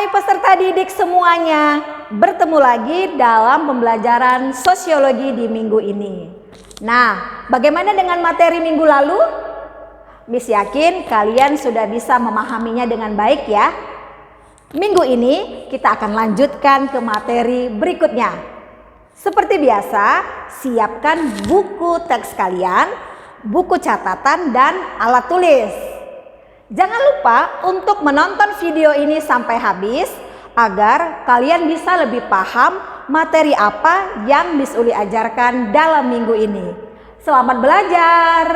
Hai peserta didik semuanya, bertemu lagi dalam pembelajaran sosiologi di minggu ini. Nah, bagaimana dengan materi minggu lalu? Miss yakin kalian sudah bisa memahaminya dengan baik ya. Minggu ini kita akan lanjutkan ke materi berikutnya. Seperti biasa, siapkan buku teks kalian, buku catatan dan alat tulis. Jangan lupa untuk menonton video ini sampai habis agar kalian bisa lebih paham materi apa yang Miss Uli ajarkan dalam minggu ini. Selamat belajar!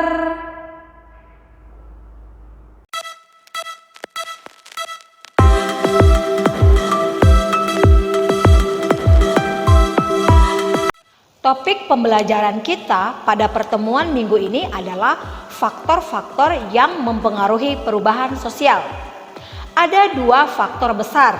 Topik pembelajaran kita pada pertemuan minggu ini adalah faktor-faktor yang mempengaruhi perubahan sosial. Ada dua faktor besar.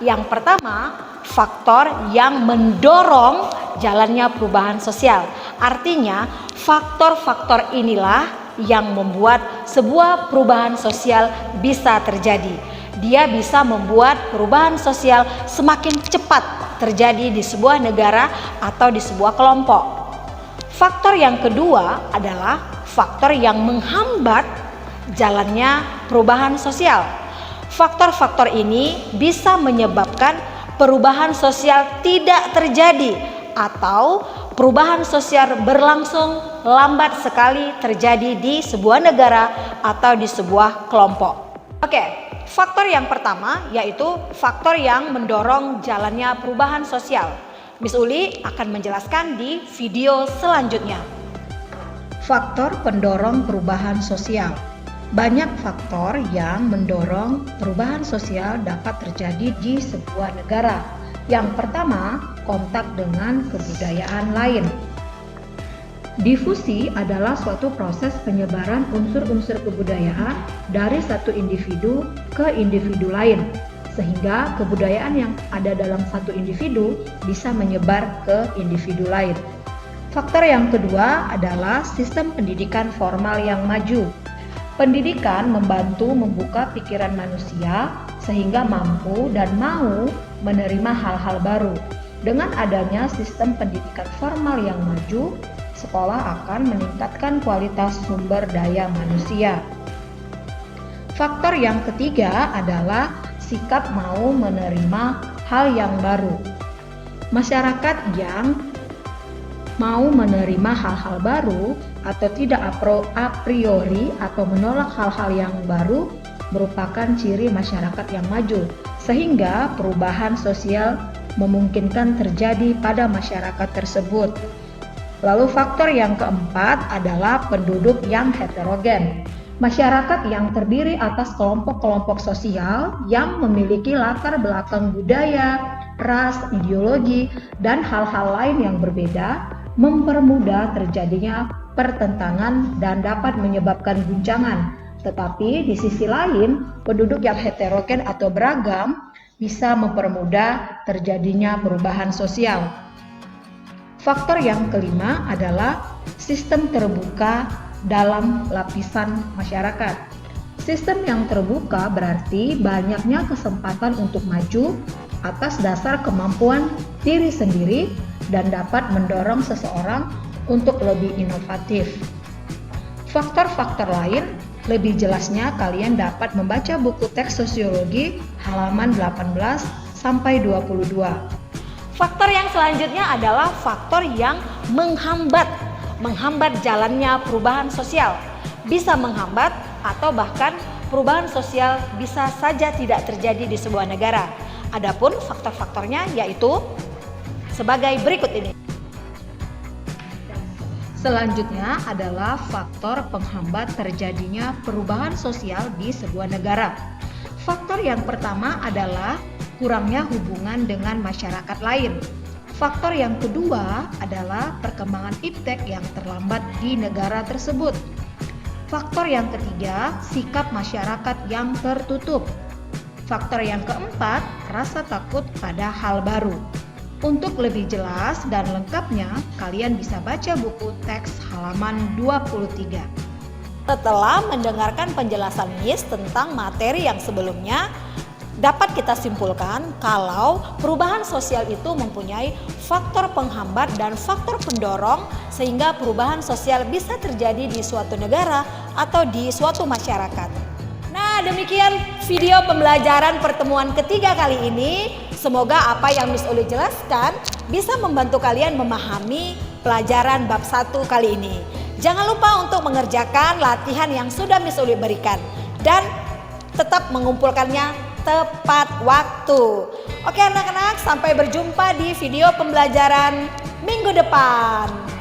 Yang pertama, faktor yang mendorong jalannya perubahan sosial. Artinya, faktor-faktor inilah yang membuat sebuah perubahan sosial bisa terjadi. Dia bisa membuat perubahan sosial semakin cepat terjadi di sebuah negara atau di sebuah kelompok. Faktor yang kedua adalah faktor yang menghambat jalannya perubahan sosial. Faktor-faktor ini bisa menyebabkan perubahan sosial tidak terjadi atau perubahan sosial berlangsung lambat sekali terjadi di sebuah negara atau di sebuah kelompok. Oke. Faktor yang pertama yaitu faktor yang mendorong jalannya perubahan sosial. Miss Uli akan menjelaskan di video selanjutnya. Faktor pendorong perubahan sosial. Banyak faktor yang mendorong perubahan sosial dapat terjadi di sebuah negara. Yang pertama, kontak dengan kebudayaan lain. Difusi adalah suatu proses penyebaran unsur-unsur kebudayaan dari satu individu ke individu lain, sehingga kebudayaan yang ada dalam satu individu bisa menyebar ke individu lain. Faktor yang kedua adalah sistem pendidikan formal yang maju. Pendidikan membantu membuka pikiran manusia sehingga mampu dan mau menerima hal-hal baru. Dengan adanya sistem pendidikan formal yang maju, sekolah akan meningkatkan kualitas sumber daya manusia. Faktor yang ketiga adalah sikap mau menerima hal yang baru. Masyarakat yang mau menerima hal-hal baru atau tidak a priori atau menolak hal-hal yang baru merupakan ciri masyarakat yang maju, sehingga perubahan sosial memungkinkan terjadi pada masyarakat tersebut. Lalu faktor yang keempat adalah penduduk yang heterogen. Masyarakat yang terdiri atas kelompok-kelompok sosial yang memiliki latar belakang budaya, ras, ideologi, dan hal-hal lain yang berbeda mempermudah terjadinya pertentangan dan dapat menyebabkan guncangan. Tetapi di sisi lain, penduduk yang heterogen atau beragam bisa mempermudah terjadinya perubahan sosial. Faktor yang kelima adalah sistem terbuka dalam lapisan masyarakat. Sistem yang terbuka berarti banyaknya kesempatan untuk maju atas dasar kemampuan diri sendiri dan dapat mendorong seseorang untuk lebih inovatif. Faktor-faktor lain lebih jelasnya kalian dapat membaca buku teks sosiologi halaman 18 sampai 22. Faktor yang selanjutnya adalah faktor yang menghambat jalannya perubahan sosial. Bisa menghambat atau bahkan perubahan sosial bisa saja tidak terjadi di sebuah negara. Adapun faktor-faktornya yaitu sebagai berikut ini. Selanjutnya adalah faktor penghambat terjadinya perubahan sosial di sebuah negara. Faktor yang pertama adalah kurangnya hubungan dengan masyarakat lain. Faktor yang kedua adalah perkembangan iptek yang terlambat di negara tersebut. Faktor yang ketiga, sikap masyarakat yang tertutup. Faktor yang keempat, rasa takut pada hal baru. Untuk lebih jelas dan lengkapnya, kalian bisa baca buku teks halaman 23. Setelah mendengarkan penjelasan Miss tentang materi yang sebelumnya, dapat kita simpulkan kalau perubahan sosial itu mempunyai faktor penghambat dan faktor pendorong sehingga perubahan sosial bisa terjadi di suatu negara atau di suatu masyarakat. Nah, demikian video pembelajaran pertemuan ketiga kali ini. Semoga apa yang Miss Uli jelaskan bisa membantu kalian memahami pelajaran bab 1 kali ini. Jangan lupa untuk mengerjakan latihan yang sudah Miss Uli berikan dan tetap mengumpulkannya tepat waktu. Oke anak-anak, sampai berjumpa di video pembelajaran minggu depan.